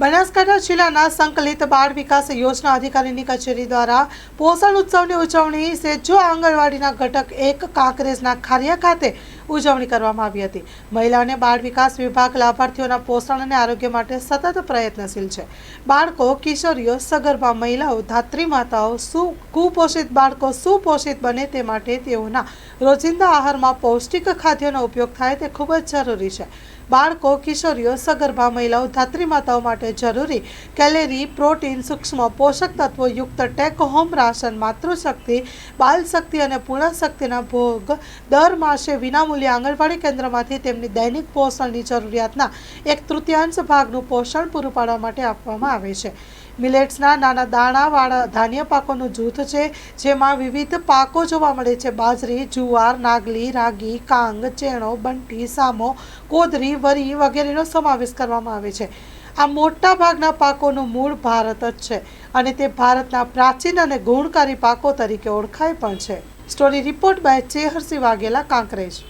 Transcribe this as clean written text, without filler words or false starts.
બનાસકાંઠા જિલ્લાના સંકલિત બાળ વિકાસ યોજના અધિકારીની કચેરી દ્વારા પોષણ ઉત્સવની ઉજવણી સેજો આંગણવાડીના ઘટક 1 કાંકરેજના ખારિયા ખાતે ઉજવણી કરવામાં આવી હતી। મહિલા અને બાળ વિકાસ વિભાગ લાભાર્થીઓના પોષણ અને આરોગ્ય માટે સતત પ્રયત્નશીલ છે। બાળકો, કિશોરીઓ, સગર્ભા મહિલાઓ, ધાત્રી માતાઓ, કુપોષિત બાળકો સુપોષિત બને તે માટે તેઓના રોજિંદા આહારમાં પૌષ્ટિક ખાદ્યનો ઉપયોગ થાય તે ખૂબ જ જરૂરી છે। બાળકો, કિશોરીઓ, સગર્ભા મહિલાઓ, ધાત્રી માતાઓ માટે જરૂરી કેલેરી, પ્રોટીન, સૂક્ષ્મ પોષક તત્વો યુક્ત ટેક હોમ રાશન, માતૃશક્તિ, બાલ શક્તિ અને પૂર્ણ શક્તિના ભોગ દર માસે વિનામૂલ્યે આંગણવાડી કેન્દ્રમાંથી તેમની દૈનિક પોષણની જરૂરિયાતના 1/3 ભાગનું પોષણ પૂરું પાડવા માટે આપવામાં આવે છે। મિલેટ્સના નાના દાણાવાળા ધાન્ય પાકોનું જૂથ છે, જેમાં વિવિધ પાકો જોવા મળે છે। બાજરી, જુવાર, નાગલી, રાગી, કાંગ, ચેણો, બંટી, સામો, કોદરી, વરી વગેરેનો સમાવેશ કરવામાં આવે છે। આ મોટા ભાગના પાકોનું મૂળ ભારત જ છે અને તે ભારતના પ્રાચીન અને ગુણકારી પાકો તરીકે ઓળખાય પણ છે। Story report by Cheharsinh Vaghela, Kankrej.